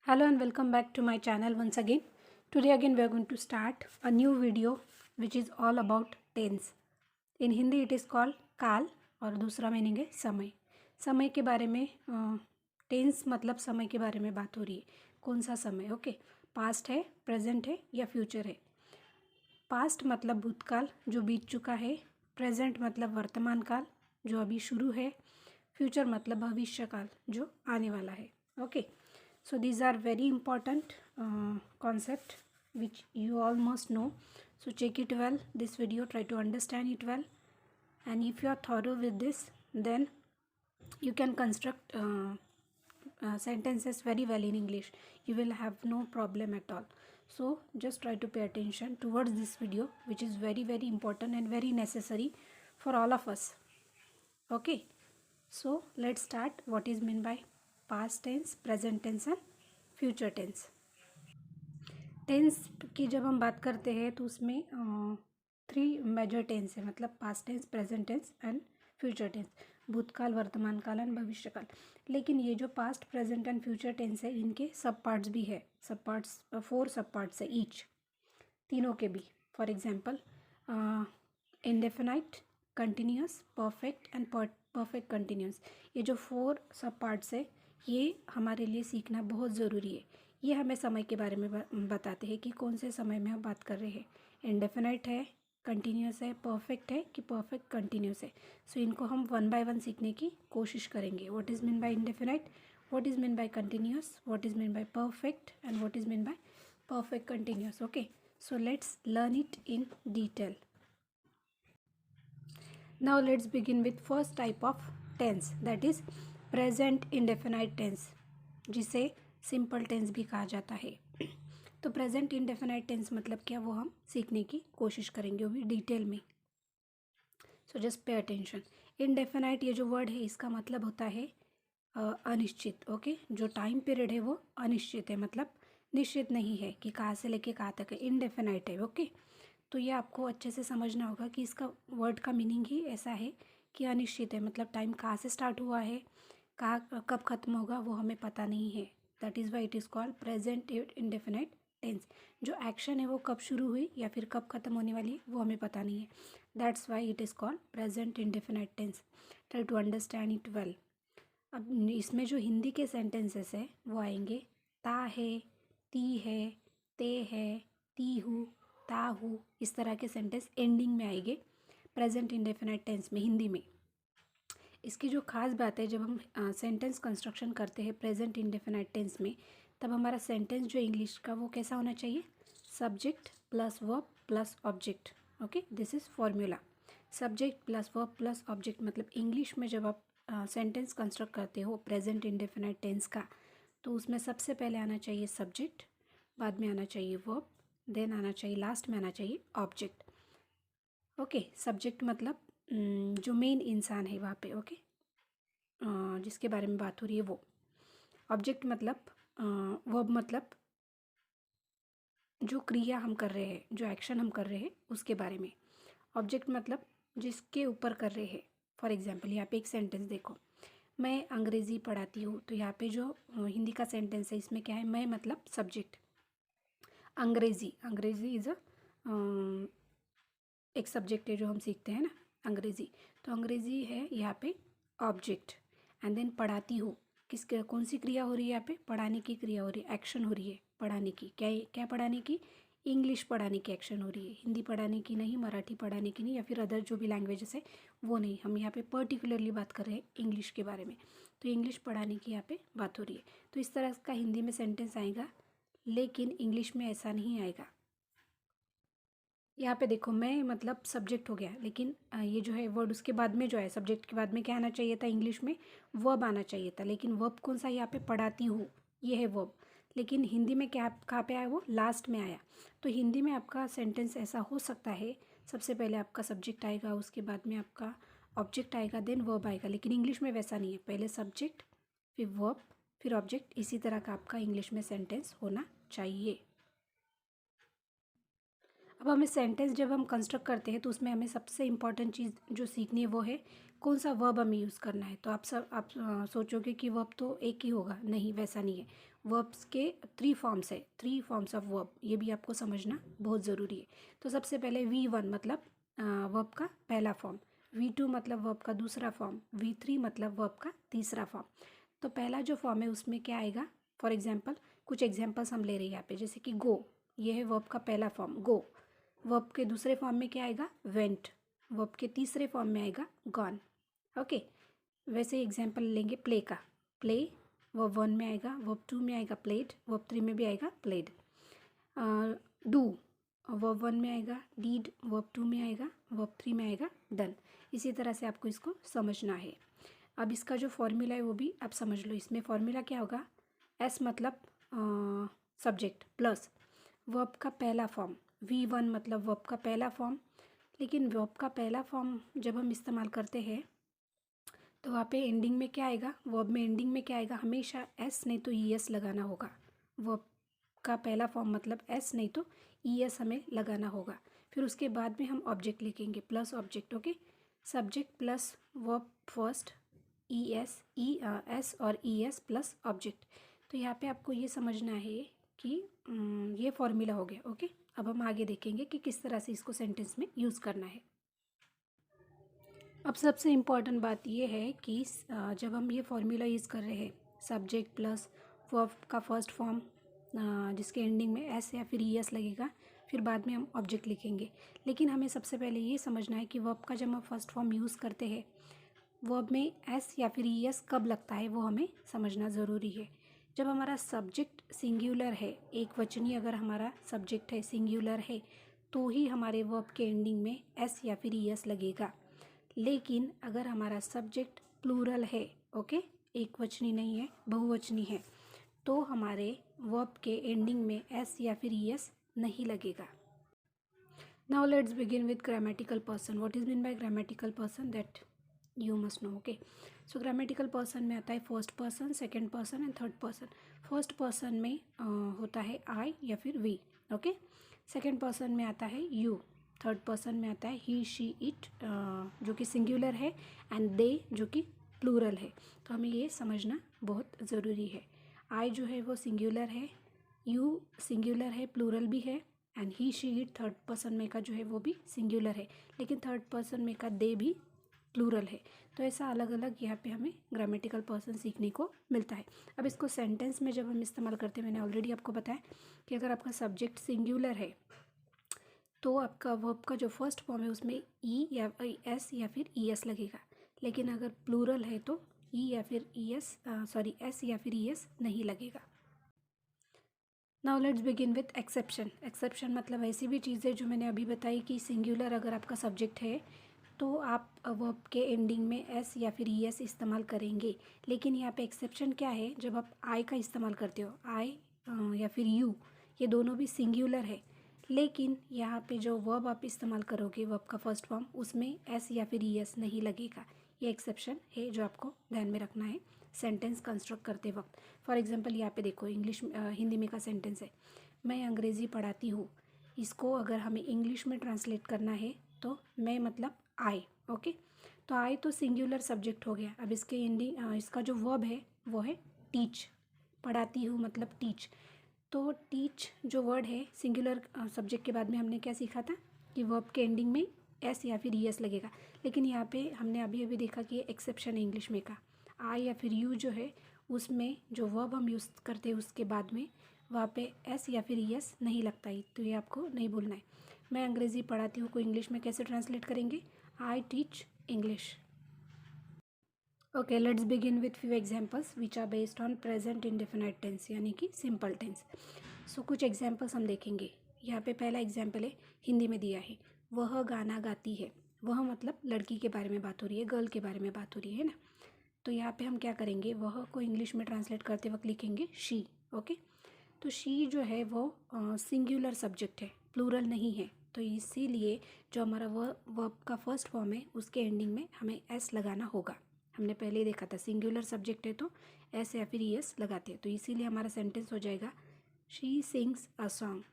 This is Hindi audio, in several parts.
Hello and welcome back to my channel once again. Today again we are going to start a new video which is all about tense. In Hindi it is called काल और दूसरा मीनिंग है समय. समय के बारे में टेंस मतलब समय के बारे में बात हो रही है. कौन सा समय? ओके. पास्ट है, प्रेजेंट है या फ्यूचर है. पास्ट मतलब भूतकाल जो बीत चुका है. प्रेजेंट मतलब वर्तमान काल जो अभी शुरू है. फ्यूचर मतलब भविष्य काल जो आने वाला है. Okay. So these are very important concept which you all must know. So check it well. This video, try to understand it well. And if you are thorough with this, then you can construct sentences very well in English. You will have no problem at all. So just try to pay attention towards this video, which is very important and very necessary for all of us. Okay. So let's start. What is meant by past tense, present tense and future tense. Tense की जब हम बात करते हैं तो उसमें 3 मेजर टेंस है. मतलब past tense, present tense and future tense. भूतकाल, वर्तमान काल एंड भविष्य काल. लेकिन ये जो past, present and future tense है इनके सब पार्ट्स भी है. सब पार्ट्स 4 सब पार्ट्स है ईच. तीनों के भी. For example indefinite, continuous, perfect and perfect continuous. ये जो 4 सब पार्ट्स है ये हमारे लिए सीखना बहुत ज़रूरी है. ये हमें समय के बारे में बताते हैं कि कौन से समय में हम बात कर रहे हैं. इंडेफिनाइट है, कंटिन्यूअस है, परफेक्ट है कि परफेक्ट कंटिन्यूअस है. सो इनको हम 1 बाय 1 सीखने की कोशिश करेंगे. What is mean bye indefinite, what is mean bye continuous, what is mean bye perfect and what is mean bye perfect continuous. Okay. So let's learn it in detail. Now let's begin with first type of tense, that is present indefinite tense, जिसे simple tense भी कहा जाता है. तो present indefinite tense मतलब क्या, वो हम सीखने की कोशिश करेंगे वो भी डिटेल में. So just pay attention. Indefinite ये जो वर्ड है इसका मतलब होता है अनिश्चित. ओके. जो टाइम पीरियड है वो अनिश्चित है, मतलब निश्चित नहीं है कि कहाँ से लेके कहाँ तक है. इनडेफिनाइट है. ओके. तो ये आपको अच्छे से समझना होगा कि इसका वर्ड का मीनिंग ही ऐसा है कि अनिश्चित है. मतलब टाइम कहाँ से स्टार्ट हुआ है, कहाँ कब ख़त्म होगा वो हमें पता नहीं है. That is why it is called present indefinite tense. जो एक्शन है वो कब शुरू हुई या फिर कब ख़त्म होने वाली है वो हमें पता नहीं है. That's why it is called present indefinite tense. Try to understand it well. अब इसमें जो हिंदी के सेंटेंसेस है वो आएंगे ता है, ती है, ते है, ती हूँ, ता हूँ. इस तरह के सेंटेंस एंडिंग में आएंगे प्रेजेंट इंडेफिनाइट टेंस में हिंदी में. इसकी जो खास बात है, जब हम सेंटेंस कंस्ट्रक्शन करते हैं प्रेजेंट इंडेफिनाइट टेंस में, तब हमारा सेंटेंस जो इंग्लिश का वो कैसा होना चाहिए, subject plus verb plus object. Okay. This is formula. Subject plus verb plus object. मतलब इंग्लिश में जब आप सेंटेंस कंस्ट्रक्ट करते हो प्रेजेंट इंडेफिनाइट टेंस का, तो उसमें सबसे पहले आना चाहिए सब्जेक्ट, बाद में आना चाहिए वर्ब, देन आना चाहिए लास्ट में आना चाहिए ऑब्जेक्ट. ओके. सब्जेक्ट मतलब जो मेन इंसान है वहाँ पे. ओके. जिसके बारे में बात हो रही है वो. ऑब्जेक्ट मतलब वर्ब मतलब जो क्रिया हम कर रहे हैं, जो एक्शन हम कर रहे हैं उसके बारे में. ऑब्जेक्ट मतलब जिसके ऊपर कर रहे हैं. फॉर एग्जांपल यहाँ पे एक सेंटेंस देखो, मैं अंग्रेज़ी पढ़ाती हूँ. तो यहाँ पे जो हिंदी का सेंटेंस है इसमें क्या है, मैं मतलब सब्जेक्ट, अंग्रेज़ी. अंग्रेज़ी इज़ एक सब्जेक्ट है जो हम सीखते हैं ना, अंग्रेज़ी. तो अंग्रेज़ी है यहाँ पे ऑब्जेक्ट. एंड देन पढ़ाती हूँ, कौन सी क्रिया हो रही है यहाँ पे, पढ़ाने की क्रिया हो रही है, एक्शन हो रही है पढ़ाने की. क्या पढ़ाने की, इंग्लिश पढ़ाने की एक्शन हो रही है. हिंदी पढ़ाने की नहीं, मराठी पढ़ाने की नहीं, या फिर अदर जो भी लैंग्वेजेस है वो नहीं. हम यहाँ पे पर्टिकुलरली बात कर रहे हैं इंग्लिश के बारे में. तो इंग्लिश पढ़ाने की यहाँ पे बात हो रही है. तो इस तरह का हिंदी में सेंटेंस आएगा, लेकिन इंग्लिश में ऐसा नहीं आएगा. यहाँ पे देखो, मैं मतलब सब्जेक्ट हो गया, लेकिन ये जो है वर्ड उसके बाद में जो है, सब्जेक्ट के बाद में क्या आना चाहिए था, इंग्लिश में वर्ब आना चाहिए था. लेकिन वर्ब कौन सा यहाँ पे, पढ़ाती हूँ, ये है वर्ब. लेकिन हिंदी में क्या, कहाँ पे आया, वो लास्ट में आया. तो हिंदी में आपका सेंटेंस ऐसा हो सकता है, सबसे पहले आपका सब्जेक्ट आएगा, उसके बाद में आपका ऑब्जेक्ट आएगा, देन वर्ब आएगा. लेकिन इंग्लिश में वैसा नहीं है, पहले सब्जेक्ट फिर वर्ब फिर ऑब्जेक्ट. इसी तरह का आपका इंग्लिश में सेंटेंस होना चाहिए. अब हमें सेंटेंस जब हम कंस्ट्रक्ट करते हैं तो उसमें हमें सबसे इम्पॉर्टेंट चीज़ जो सीखनी है वो है कौन सा वर्ब हमें यूज़ करना है। तो आप सोचोगे कि वर्ब तो एक ही होगा, नहीं वैसा नहीं है। वर्ब्स के 3 फॉर्म्स है, 3 फॉर्म्स ऑफ वर्ब, ये भी आपको समझना बहुत ज़रूरी है। तो सबसे पहले V1 मतलब वर्ब का पहला फॉर्म, V2 मतलब वर्ब का दूसरा फॉर्म, V3 मतलब वर्ब का तीसरा फॉर्म। तो पहला जो फॉर्म है उसमें क्या आएगा, फॉर एग्जाम्पल कुछ एग्जाम्पल्स हम ले रहे हैं यहाँ पे, जैसे कि गो, ये है वर्ब का पहला फॉर्म गो। वर्ब के दूसरे फॉर्म में क्या आएगा, वेंट। वर्ब के तीसरे फॉर्म में आएगा गॉन। ओके, वैसे एग्जाम्पल लेंगे प्ले का, प्ले वर्ब 1 में आएगा, वर्ब 2 में आएगा प्लेड, वर्ब 3 में भी आएगा प्लेड। डू वर्ब 1 में आएगा, डीड वर्ब 2 में आएगा, वर्ब 3 में आएगा डन। इसी तरह से आपको इसको समझना है। अब इसका जो फॉर्मूला है वो भी आप समझ लो। इसमें फॉर्मूला क्या होगा, एस मतलब सब्जेक्ट प्लस वर्ब का पहला फॉर्म, V1 मतलब वर्ब का पहला फॉर्म। लेकिन वर्ब का पहला फॉर्म जब हम इस्तेमाल करते हैं तो वहाँ पे एंडिंग में क्या आएगा, वर्ब में एंडिंग में क्या आएगा, हमेशा एस नहीं तो ES लगाना होगा। वर्ब का पहला फॉर्म मतलब एस नहीं तो ES हमें लगाना होगा। फिर उसके बाद में हम ऑब्जेक्ट लिखेंगे, plus object. Okay, subject plus verb first, S और ES प्लस ऑब्जेक्ट। तो यहाँ पे आपको ये समझना है कि ये फॉर्मूला हो गया। ओके, अब हम आगे देखेंगे कि किस तरह से इसको सेंटेंस में यूज़ करना है। अब सबसे इम्पॉर्टेंट बात ये है कि जब हम ये फॉर्मूला यूज़ कर रहे हैं, सब्जेक्ट प्लस वर्ब का फर्स्ट फॉर्म जिसके एंडिंग में एस या फिर ES लगेगा, फिर बाद में हम ऑब्जेक्ट लिखेंगे। लेकिन हमें सबसे पहले ये समझना है कि वर्ब का जब हम फर्स्ट फॉर्म यूज़ करते हैं, वर्ब में एस या फिर ES कब लगता है वो हमें समझना ज़रूरी है। जब हमारा सब्जेक्ट सिंगुलर है, एक वचनी अगर हमारा सब्जेक्ट है, सिंगुलर है, तो ही हमारे वर्ब के एंडिंग में एस या फिर ES लगेगा। लेकिन अगर हमारा सब्जेक्ट प्लूरल है, ओके, एक वचनी नहीं है, बहुवचनी है, तो हमारे वर्ब के एंडिंग में एस या फिर ES नहीं लगेगा। Now let's begin with grammatical person. What is mean by grammatical person, that you must know. Okay, so grammatical person में आता है first person, second person and third person. First person में होता है आई या फिर वी। ओके, सेकेंड पर्सन में आता है यू, थर्ड पर्सन में आता है ही शी इट जो कि सिंगुलर है, एंड दे जो कि प्लूरल है। तो हमें ये समझना बहुत ज़रूरी है। आई जो है वो सिंगुलर है, यू सिंगुलर है, प्लूरल भी है, and he she it third person में का जो है वो भी सिंगुलर है, लेकिन थर्ड पर्सन में का दे भी प्लूरल है। तो ऐसा अलग अलग यहाँ पे हमें ग्रामेटिकल पर्सन सीखने को मिलता है। अब इसको सेंटेंस में जब हम इस्तेमाल करते हैं, मैंने ऑलरेडी आपको बताया कि अगर आपका सब्जेक्ट सिंगुलर है तो आपका वर्ब का जो फर्स्ट फॉर्म है उसमें ई या एस या फिर ES लगेगा। लेकिन अगर प्लूरल है तो ई या फिर एस या फिर ES नहीं लगेगा। Now let's begin with exception. Exception मतलब ऐसी भी चीज़ें जो मैंने अभी बताई कि सिंगुलर अगर आपका सब्जेक्ट है तो आप वर्ब के एंडिंग में एस या फिर ES इस्तेमाल करेंगे। लेकिन यहाँ पे एक्सेप्शन क्या है, जब आप आई का इस्तेमाल करते हो, आई या फिर यू, ये दोनों भी सिंगुलर है, लेकिन यहाँ पे जो वर्ब आप इस्तेमाल करोगे वर्ब का फर्स्ट फॉर्म, उसमें एस या फिर ES नहीं लगेगा। ये एक्सेप्शन है जो आपको ध्यान में रखना है सेंटेंस कंस्ट्रक्ट करते वक्त। फॉर एग्जांपल यहाँ पे देखो, हिंदी में का सेंटेंस है, मैं अंग्रेज़ी पढ़ाती हूँ। इसको अगर हमें इंग्लिश में ट्रांसलेट करना है तो मैं मतलब आई। ओके, तो आई तो सिंगुलर सब्जेक्ट हो गया। अब इसके एंडिंग इसका जो वर्ब है वो है टीच, पढ़ाती हूँ मतलब टीच। तो टीच जो वर्ड है सिंगुलर सब्जेक्ट के बाद में हमने क्या सीखा था कि वर्ब के एंडिंग में एस या फिर ES लगेगा। लेकिन यहाँ पे हमने अभी अभी देखा कि एक्सेप्शन है इंग्लिश में का, आई या फिर यू जो है उसमें जो वर्ब हम यूज़ करते हैं उसके बाद में वहाँ पे एस या फिर ES नहीं लगता है। तो ये आपको नहीं भूलना है। मैं अंग्रेज़ी पढ़ाती हूँ को इंग्लिश में कैसे ट्रांसलेट करेंगे, I teach English. Okay, let's begin with few examples which are based on present indefinite tense यानी कि सिंपल टेंस। सो कुछ एग्जांपल्स हम देखेंगे। यहाँ पे पहला एग्जांपल है, हिंदी में दिया है, वह गाना गाती है। वह मतलब लड़की के बारे में बात हो रही है, गर्ल के बारे में बात हो रही है ना। तो यहाँ पे हम क्या करेंगे, वह को इंग्लिश में ट्रांसलेट करते वक्त लिखेंगे शी। ओके, तो शी जो है वो सिंगुलर सब्जेक्ट है, प्लूरल नहीं है। तो इसीलिए जो हमारा वर्ब का फर्स्ट फॉर्म है उसके एंडिंग में हमें एस लगाना होगा। हमने पहले ही देखा था सिंगुलर सब्जेक्ट है तो एस या फिर ES लगाते हैं। तो इसीलिए हमारा सेंटेंस हो जाएगा she sings a song,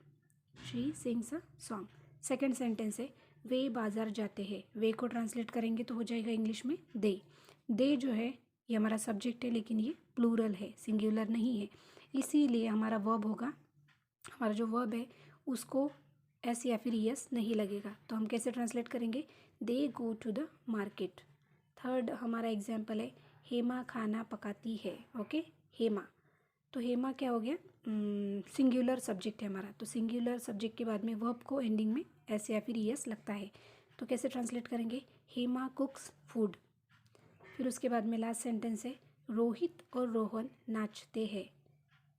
she sings a song. Second sentence है, वे बाज़ार जाते हैं। वे को ट्रांसलेट करेंगे तो हो जाएगा इंग्लिश में दे जो है ये हमारा सब्जेक्ट है, लेकिन ये प्लूरल है, सिंगुलर नहीं है, इसीलिए हमारा वर्ब होगा, हमारा जो वर्ब है उसको एस या फिर यस नहीं लगेगा। तो हम कैसे ट्रांसलेट करेंगे? They go to the market. Third हमारा एग्जाम्पल है हेमा खाना पकाती है। ओके, हेमा, तो हेमा क्या हो गया? सिंगुलर सब्जेक्ट है हमारा, तो सिंगुलर सब्जेक्ट के बाद में वर्ब को एंडिंग में एस या फिर यस लगता है। तो कैसे ट्रांसलेट करेंगे? Hema cooks food. फिर उसके बाद में लास्ट सेंटेंस है रोहित और रोहन नाचते हैं।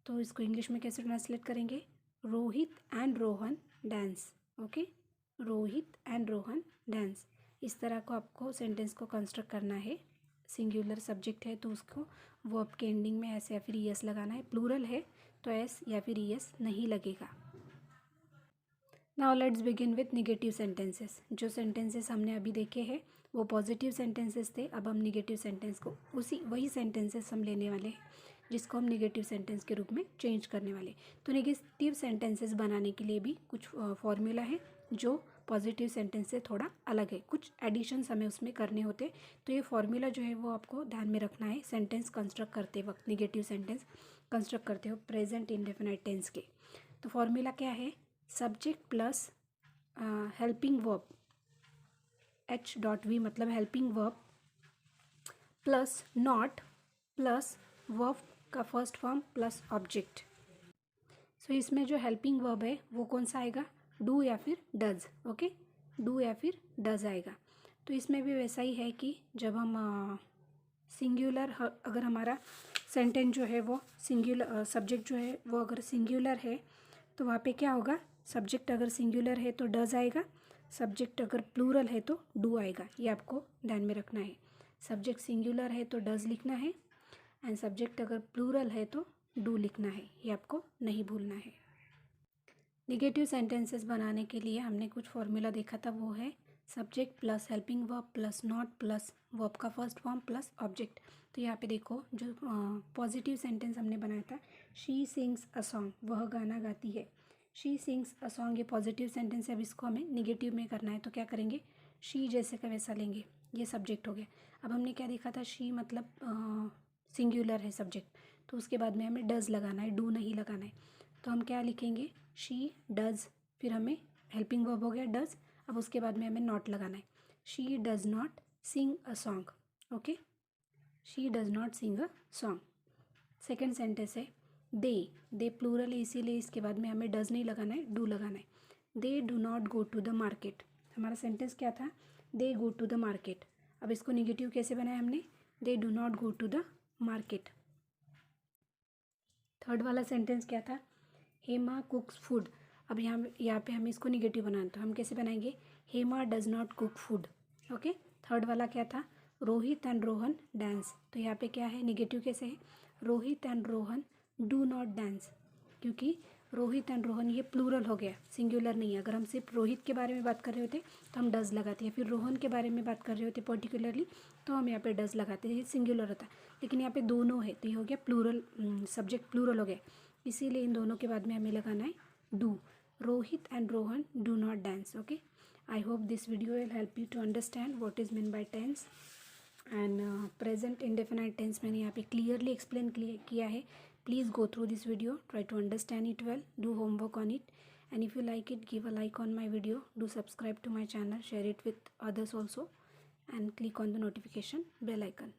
तो इसको इंग्लिश में कैसे ट्रांसलेट करेंगे? Rohit and Rohan dance. Okay, Rohit and Rohan dance. इस तरह को आपको सेंटेंस को कंस्ट्रक्ट करना है। सिंगुलर सब्जेक्ट है तो उसको वर्ब के एंडिंग में एस या फिर यस लगाना है। प्लूरल है तो एस या फिर यस नहीं लगेगा। Now let's begin with negative sentences. जो सेंटेंसेस हमने अभी देखे हैं वो पॉजिटिव सेंटेंसेस थे। अब हम निगेटिव सेंटेंस को वही सेंटेंसेस हम लेने वाले हैं जिसको हम निगेटिव सेंटेंस के रूप में चेंज करने वाले। तो निगेटिव सेंटेंसेस बनाने के लिए भी कुछ फॉर्मूला है जो पॉजिटिव सेंटेंस से थोड़ा अलग है, कुछ एडिशंस हमें उसमें करने होते। तो ये फॉर्मूला जो है वो आपको ध्यान में रखना है सेंटेंस कंस्ट्रक्ट करते वक्त, निगेटिव सेंटेंस कंस्ट्रक्ट करते हो प्रेजेंट इंडेफिनाइट टेंस के। तो फॉर्मूला क्या है? Subject plus helping verb H.V मतलब helping verb plus not plus verb का फर्स्ट फॉर्म प्लस ऑब्जेक्ट। सो इसमें जो हेल्पिंग वर्ब है वो कौन सा आएगा? डू या फिर डज। ओके, डू या फिर डज आएगा। तो इसमें भी वैसा ही है कि जब हम सिंगुलर अगर हमारा सेंटेंस जो है वो सिंगुलर सब्जेक्ट जो है वो अगर सिंगुलर है तो वहाँ पे क्या होगा? सब्जेक्ट अगर सिंगुलर है तो डज आएगा, सब्जेक्ट अगर प्लूरल है तो डू आएगा। ये आपको ध्यान में रखना है। सब्जेक्ट सिंगुलर है तो डज लिखना है एंड सब्जेक्ट अगर प्लूरल है तो डू लिखना है, ये आपको नहीं भूलना है। निगेटिव सेंटेंसेस बनाने के लिए हमने कुछ फॉर्मूला देखा था, वो है subject plus helping verb plus not plus verb का फर्स्ट फॉर्म प्लस ऑब्जेक्ट। तो यहाँ पे देखो जो पॉजिटिव सेंटेंस हमने बनाया था, शी सिंग्स अ सॉन्ग, वह गाना गाती है। शी सिंग्स अ सॉन्ग ये पॉजिटिव सेंटेंस है। अब इसको हमें निगेटिव में करना है तो क्या करेंगे? शी जैसे का वैसा लेंगे, ये सब्जेक्ट हो गया। अब हमने क्या देखा था? शी मतलब सिंगुलर है सब्जेक्ट, तो उसके बाद में हमें डज लगाना है, डू नहीं लगाना है। तो हम क्या लिखेंगे? शी डज, फिर हमें हेल्पिंग वर्ब हो गया डज, अब उसके बाद में हमें नॉट लगाना है। She does not sing a song. Okay, she does not sing a song. Second sentence है दे प्लूरल है इसीलिए इसके बाद में हमें डज नहीं लगाना है, डू लगाना है। They do not go to the market. हमारा सेंटेंस क्या था? They go to the market. अब इसको निगेटिव कैसे बनाया हमने? They do not go to the market. Third वाला सेंटेंस क्या था? Hema cooks food. अब यहाँ पे हमें इसको निगेटिव बनाना, तो हम कैसे बनाएंगे? Hema does not cook food. Okay, third वाला क्या था? Rohit and Rohan dance. तो यहाँ पे क्या है? निगेटिव कैसे है? Rohit and Rohan do not dance, क्योंकि रोहित एंड रोहन ये प्लूरल हो गया, सिंगुलर नहीं है। अगर हम सिर्फ रोहित के बारे में बात कर रहे होते तो हम डज लगाते हैं, फिर रोहन के बारे में बात कर रहे होते पर्टिकुलरली तो हम यहाँ पे डज लगाते हैं, सिंगुलर होता। लेकिन यहाँ पे दोनों है तो ये हो गया प्लूरल, सब्जेक्ट प्लूरल हो गया, इसीलिए इन दोनों के बाद में हमें लगाना है do. Rohit and Rohan do not dance. Okay, I hope this video will help you to understand what is mean by tense and present indefinite tense मैंने यहाँ पे क्लियरली एक्सप्लेन किया है। Please go through this video, try to understand it well, do homework on it, and if you like it, give a like on my video, do subscribe to my channel, share it with others also, and click on the notification bell icon.